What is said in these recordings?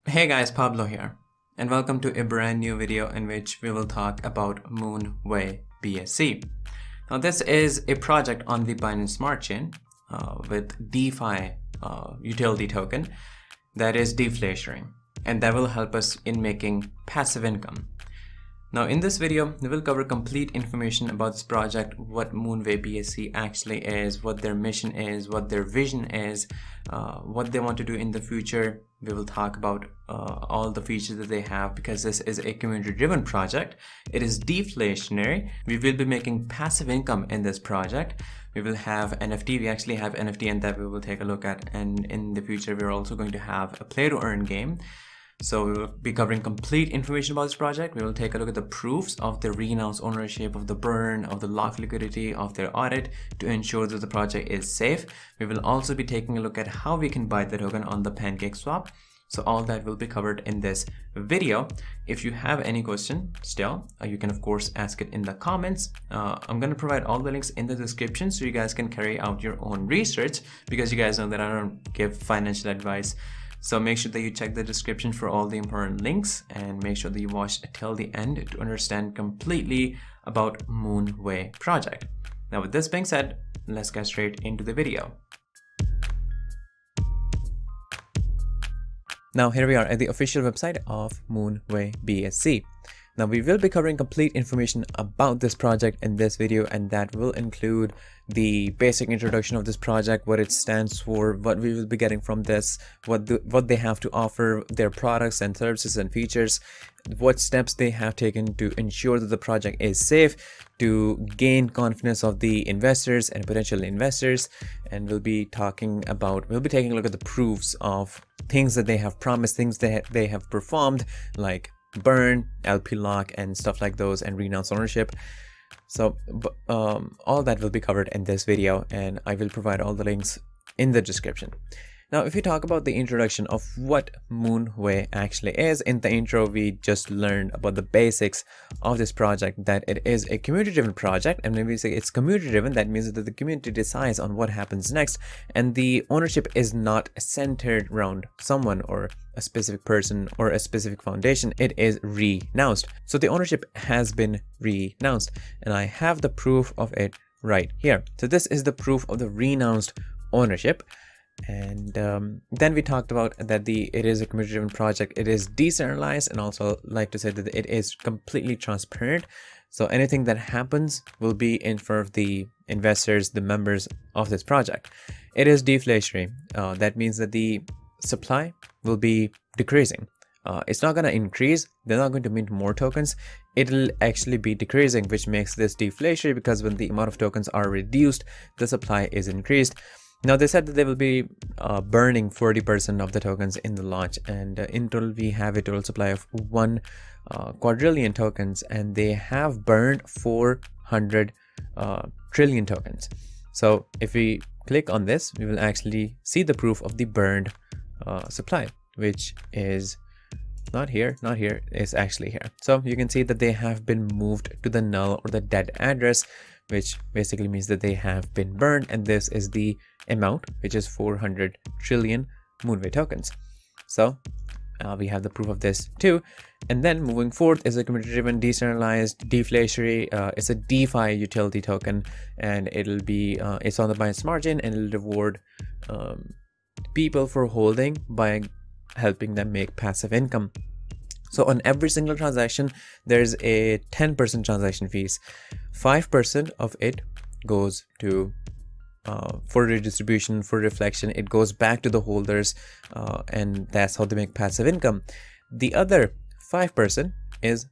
Hey guys, Pablo here, and welcome to a brand new video in which we will talk about Moonway BSC. Now, this is a project on the Binance Smart Chain with DeFi utility token that is deflationary, and that will help us in making passive income. Now, in this video, we will cover complete information about this project, what Moonway BSC actually is, what their mission is, what their vision is, what they want to do in the future. We will talk about all the features that they have because this is a community-driven project. It is deflationary. We will be making passive income in this project. We will have NFT. We actually have NFT, and that we will take a look at. And in the future, we're also going to have a play-to-earn game. So we will be covering complete information about this project. We will take a look at the proofs of the renounced ownership, of the burn, of the locked liquidity, of their audit to ensure that the project is safe. We will also be taking a look at how we can buy the token on the PancakeSwap. So all that will be covered in this video. If you have any question still, you can of course ask it in the comments. I'm going to provide all the links in the description so you guys can carry out your own research, because you guys know that I don't give financial advice. So make sure that you check the description for all the important links, and make sure that you watch till the end to understand completely about Moonway project. Now, with this being said, let's get straight into the video. Now, here we are at the official website of Moonway BSC. Now, we will be covering complete information about this project in this video, and that will include the basic introduction of this project, what it stands for, what we will be getting from this, what they have to offer, their products and services and features, what steps they have taken to ensure that the project is safe, to gain confidence of the investors and potential investors. And we'll be taking a look at the proofs of things that they have promised, things that they have performed, like burn, LP lock, and stuff like those, and renounce ownership. So all that will be covered in this video, and I will provide all the links in the description. Now, if we talk about the introduction of what Moonway actually is, in the intro we just learned about the basics of this project, that it is a community-driven project. And when we say it's community-driven, that means that the community decides on what happens next, and the ownership is not centered around someone or a specific person or a specific foundation. It is renounced. So the ownership has been renounced, and I have the proof of it right here. So this is the proof of the renounced ownership. And then we talked about that it is a community-driven project. It is decentralized, and also like to say that it is completely transparent. So anything that happens will be in front of the investors, the members of this project. It is deflationary. That means that the supply will be decreasing. It's not going to increase. They're not going to mint more tokens. It'll actually be decreasing, which makes this deflationary, because when the amount of tokens are reduced, the supply is increased. Now, they said that they will be burning 40% of the tokens in the launch, and in total we have a total supply of 1 quadrillion tokens, and they have burned 400 trillion tokens. So if we click on this, we will actually see the proof of the burned supply, which is not here, it's actually here. So you can see that they have been moved to the null or the dead address, which basically means that they have been burned, and this is the amount, which is 400 trillion Moonway tokens. So we have the proof of this too. And then moving forward is a community-driven, decentralized, deflationary. It's a DeFi utility token, and it'll be it's on the Binance Smart Chain, and it'll reward people for holding by helping them make passive income. So on every single transaction, there's a 10% transaction fees. 5% of it goes to for redistribution, for reflection. It goes back to the holders, and that's how they make passive income. The other 5% is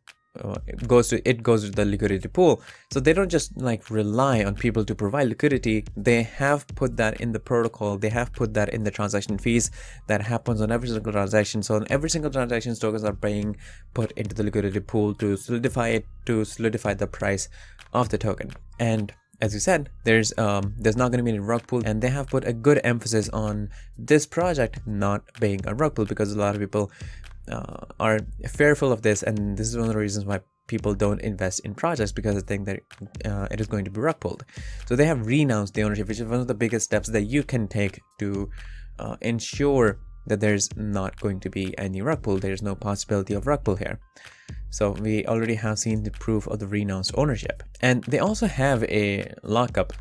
goes to the liquidity pool. So they don't just like rely on people to provide liquidity. They have put that in the protocol. They have put that in the transaction fees that happens on every single transaction. So on every single transaction, tokens are being put into the liquidity pool to solidify it, to solidify the price of the token. And as you said, there's not going to be any rug pull, and they have put a good emphasis on this project not being a rug pull, because a lot of people are fearful of this, and this is one of the reasons why people don't invest in projects, because they think that it is going to be rug pulled. So they have renounced the ownership, which is one of the biggest steps that you can take to ensure that there's not going to be any rug pull. There's no possibility of rug pull here. So we already have seen the proof of the renounced ownership. And they also have a lockup,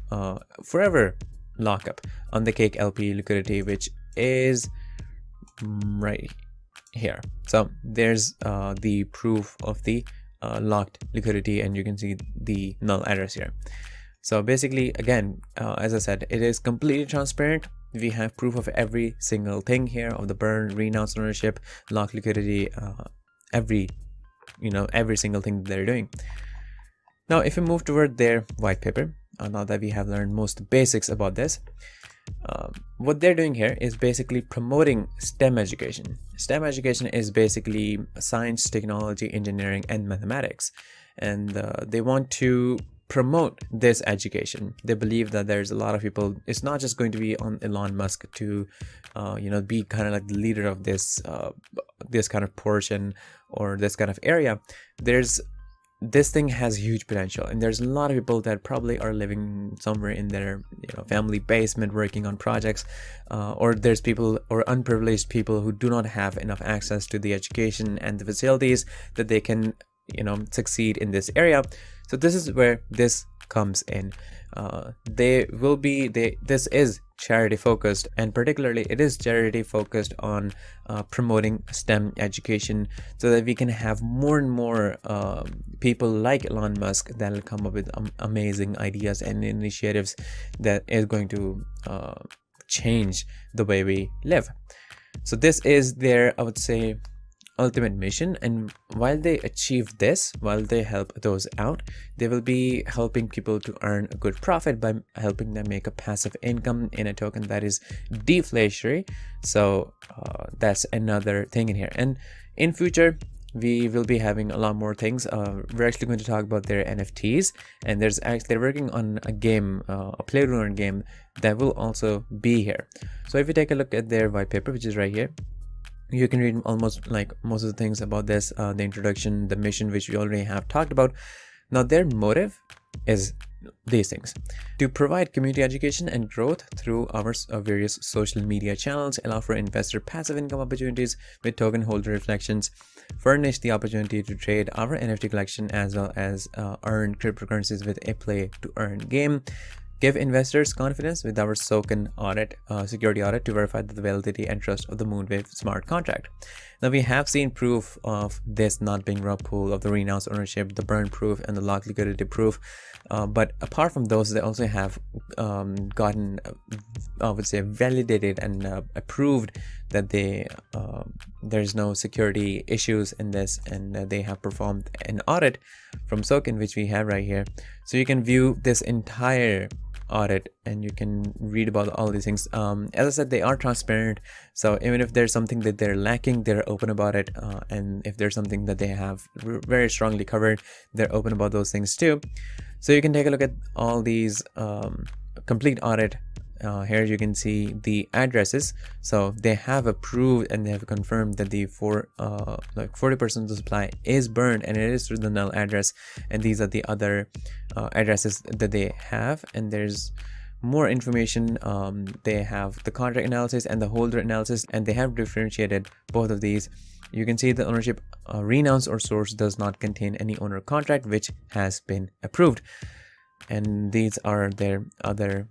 forever lockup on the Cake LP liquidity, which is right here. So there's the proof of the locked liquidity, and you can see the null address here. So basically, again, as I said, it is completely transparent. We have proof of every single thing here, of the burn, renounced ownership, locked liquidity, every single thing they're doing. Now, if we move toward their white paper, now that we have learned most basics about this, what they're doing here is basically promoting STEM education. STEM education is basically science, technology, engineering, and mathematics. And they want to promote this education. They believe that there's a lot of people, it's not just going to be on Elon Musk to be kind of like the leader of this this kind of portion or this kind of area. This thing has huge potential, and there's a lot of people that probably are living somewhere in their family basement working on projects, or there's people or unprivileged people who do not have enough access to the education and the facilities that they can succeed in this area. So this is where this comes in. This is charity focused, and particularly it is charity focused on promoting STEM education, so that we can have more and more people like Elon Musk that will come up with amazing ideas and initiatives that is going to change the way we live. So this is their, I would say, ultimate mission. And while they achieve this, while they help those out, they will be helping people to earn a good profit by helping them make a passive income in a token that is deflationary. So that's another thing in here. And in future, we will be having a lot more things. We're actually going to talk about their NFTs, and they're working on a game, a play to earn game that will also be here. So if you take a look at their white paper, which is right here, you can read almost like most of the things about this, the introduction, the mission, which we already have talked about. Now their motive is these things: to provide community education and growth through our various social media channels, allow for investor passive income opportunities with token holder reflections, furnish the opportunity to trade our NFT collection, as well as earn cryptocurrencies with a play to earn game, give investors confidence with our Soken audit, security audit, to verify the validity and trust of the Moonway smart contract. Now we have seen proof of this not being rug pull, of the renounced ownership, the burn proof, and the locked liquidity proof. But apart from those, they also have gotten, I would say, validated and approved that there's no security issues in this, and they have performed an audit from Soken, which we have right here. So you can view this entire audit and you can read about all these things. As I said, they are transparent, so even if there's something that they're lacking, they're open about it, and if there's something that they have very strongly covered, they're open about those things too. So you can take a look at all these complete audit. Here you can see the addresses. So they have approved and they have confirmed that the 40% of the supply is burned, and it is through the null address, and these are the other addresses that they have. And there's more information. They have the contract analysis and the holder analysis, and they have differentiated both of these. You can see the ownership renounced or source does not contain any owner contract, which has been approved. And these are their other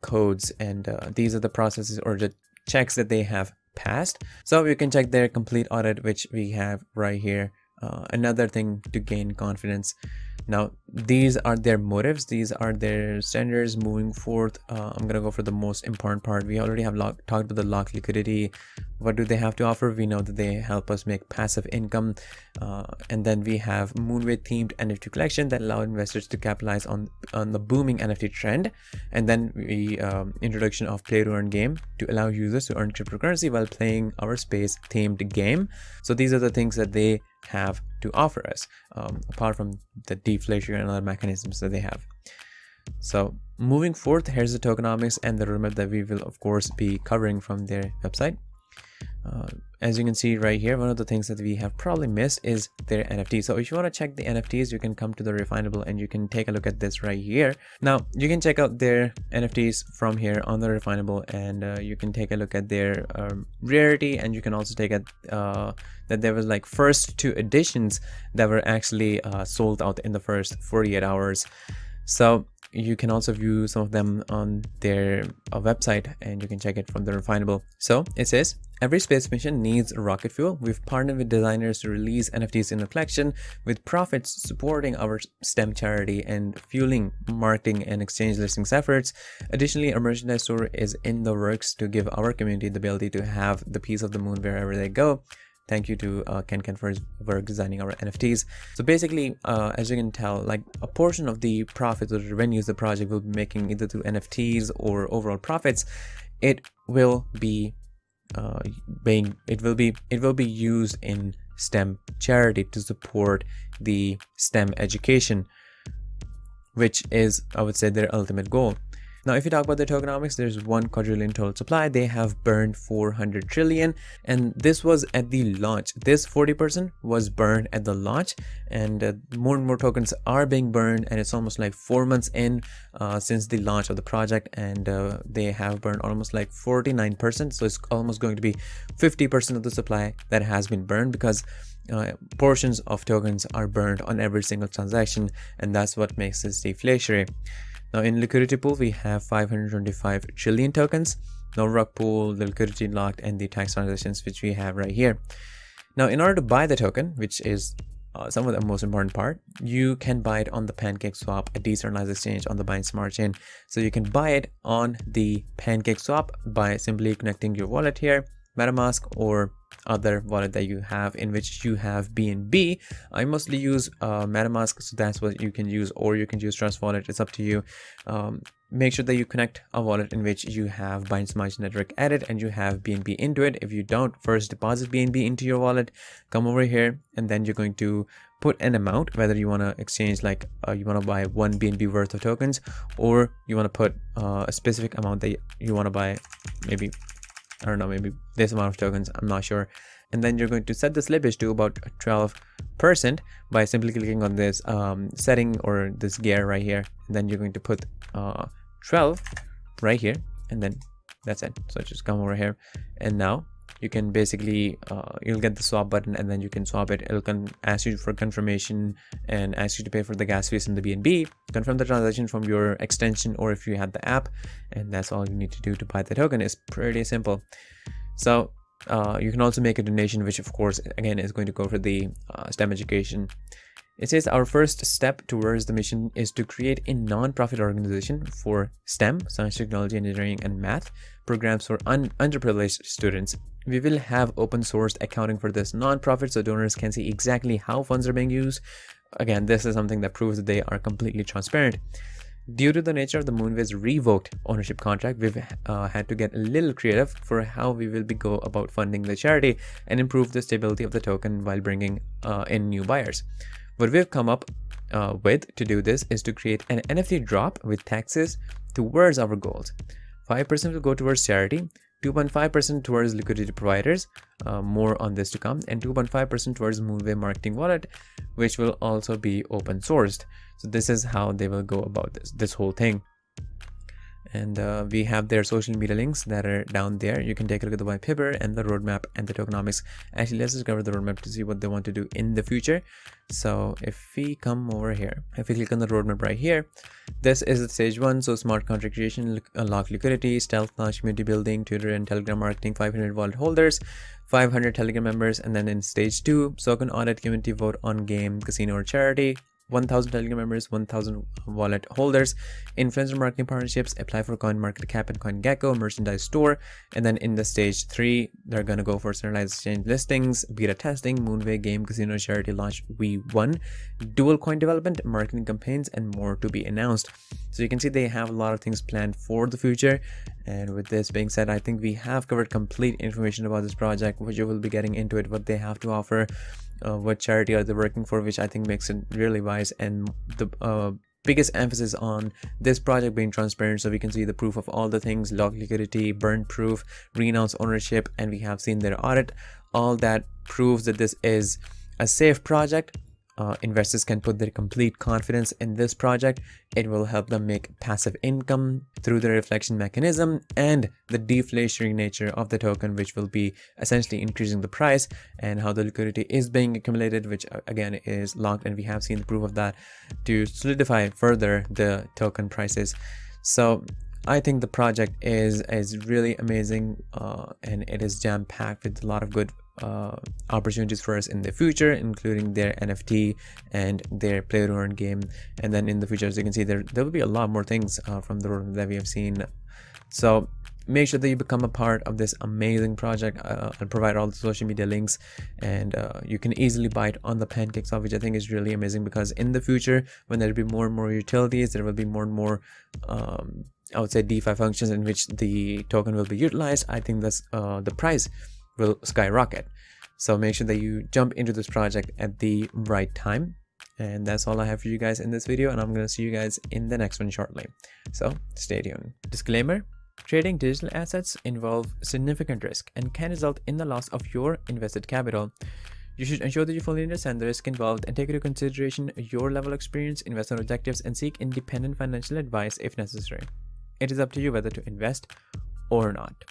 codes, and these are the processes or the checks that they have passed. So you can check their complete audit, which we have right here. Another thing to gain confidence. Now these are their motives, these are their standards moving forth. I'm gonna go for the most important part. We already have talked about the locked liquidity. What do they have to offer? We know that they help us make passive income, and then we have Moonway themed NFT collection that allow investors to capitalize on the booming NFT trend. And then we introduction of play to earn game to allow users to earn cryptocurrency while playing our space themed game. So these are the things that they have to offer us, apart from the deflation and other mechanisms that they have. So moving forth, here's the tokenomics and the roadmap that we will of course be covering from their website. As you can see right here, one of the things that we have probably missed is their NFT. So if you want to check the NFTs, you can come to the Refinable and you can take a look at this right here. Now you can check out their NFTs from here on the Refinable, and you can take a look at their rarity, and you can also take a that there was like first 2 editions that were actually sold out in the first 48 hours. So you can also view some of them on their website, and you can check it from the Refinable. So it says, every space mission needs rocket fuel. We've partnered with designers to release NFTs in the collection, with profits supporting our STEM charity and fueling marketing and exchange listings efforts. Additionally, our merchandise store is in the works to give our community the ability to have the piece of the moon wherever they go. Thank you to Ken for his work designing our NFTs. So basically, as you can tell, like a portion of the profits or the revenues the project will be making either through NFTs or overall profits, it will be used in STEM charity to support the STEM education, which is, I would say, their ultimate goal. Now, if you talk about the tokenomics, there's 1 quadrillion total supply. They have burned 400 trillion, and this was at the launch. This 40% was burned at the launch, and more tokens are being burned, and it's almost like 4 months in since the launch of the project, and they have burned almost like 49%. So it's almost going to be 50% of the supply that has been burned, because portions of tokens are burned on every single transaction, and that's what makes this deflationary. Now in liquidity pool, we have 525 trillion tokens. No rug pool, the liquidity locked, and the tax transactions, which we have right here. Now in order to buy the token, which is somewhat the most important part, you can buy it on the PancakeSwap, a decentralized exchange on the Binance Smart Chain. So you can buy it on the PancakeSwap by simply connecting your wallet here, MetaMask, or other wallet that you have in which you have BNB. I mostly use MetaMask, so that's what you can use, or you can use Trust Wallet. It's up to you. Make sure that you connect a wallet in which you have Binance Smart Chain Network added and you have BNB into it. If you don't, first deposit BNB into your wallet, come over here, and then you're going to put an amount, whether you want to exchange like you want to buy 1 BNB worth of tokens, or you want to put a specific amount that you want to buy, maybe, I don't know, maybe this amount of tokens, I'm not sure. And then you're going to set the slippage to about 12% by simply clicking on this setting or this gear right here. And then you're going to put 12 right here, and then that's it. So just come over here, and now you can basically you'll get the swap button, and then you can swap it. It'll ask you for confirmation and ask you to pay for the gas fees and the BNB. Confirm the transaction from your extension, or if you have the app, and that's all you need to do to buy the token. It's pretty simple. So you can also make a donation, which of course again is going to go for the STEM education. It says our first step towards the mission is to create a non-profit organization for STEM, science, technology, engineering, and math programs for underprivileged students. We will have open sourced accounting for this non-profit, so donors can see exactly how funds are being used. Again, this is something that proves that they are completely transparent. Due to the nature of the Moonway's revoked ownership contract, we've had to get a little creative for how we will go about funding the charity and improve the stability of the token while bringing in new buyers. What we've come up with to do this is to create an NFT drop with taxes towards our goals. 5% will go towards charity, 2.5% towards liquidity providers, more on this to come, and 2.5% towards Moonway marketing wallet, which will also be open sourced. So this is how they will go about this whole thing. And we have their social media links that are down there. You can take a look at the white paper and the roadmap and the tokenomics. Actually, let's just cover the roadmap to see what they want to do in the future. So if we come over here, if we click on the roadmap right here, this is at stage 1. So smart contract creation, unlock liquidity, stealth launch, community building, Twitter and Telegram marketing, 500 wallet holders, 500 Telegram members. And then in stage 2, Soken audit, community vote on game, casino, or charity, 1,000 Telegram members, 1,000 wallet holders, influencer marketing partnerships, apply for CoinMarketCap and CoinGecko, merchandise store. And then in the stage 3, they're going to go for centralized exchange listings, beta testing, Moonway game, casino, charity launch V1, dual coin development, marketing campaigns, and more to be announced. So you can see they have a lot of things planned for the future. And with this being said, I think we have covered complete information about this project, which you will be getting into it, what they have to offer, what charity are they working for, which I think makes it really wise. And the biggest emphasis on this project being transparent, so we can see the proof of all the things: lock liquidity, burn proof, renounce ownership, and we have seen their audit. All that proves that this is a safe project. Investors can put their complete confidence in this project. It will help them make passive income through the reflection mechanism and the deflationary nature of the token, which will be essentially increasing the price, and how the liquidity is being accumulated, which again is locked, and we have seen the proof of that to solidify further the token prices. So I think the project is really amazing, and it is jam-packed with a lot of good opportunities for us in the future, including their NFT and their play to earn game. And then in the future, as you can see, there will be a lot more things from the roadmap that we have seen. So make sure that you become a part of this amazing project. I'll provide all the social media links, and you can easily buy it on the PancakeSwap, which I think is really amazing, because in the future, when there will be more and more utilities, there will be more and more I would say DeFi functions in which the token will be utilized. I think that's the price will skyrocket. So make sure that you jump into this project at the right time. And that's all I have for you guys in this video, and I'm going to see you guys in the next one shortly. So stay tuned. Disclaimer: trading digital assets involve significant risk and can result in the loss of your invested capital. You should ensure that you fully understand the risk involved and take into consideration your level of experience, investment objectives, and seek independent financial advice if necessary. It is up to you whether to invest or not.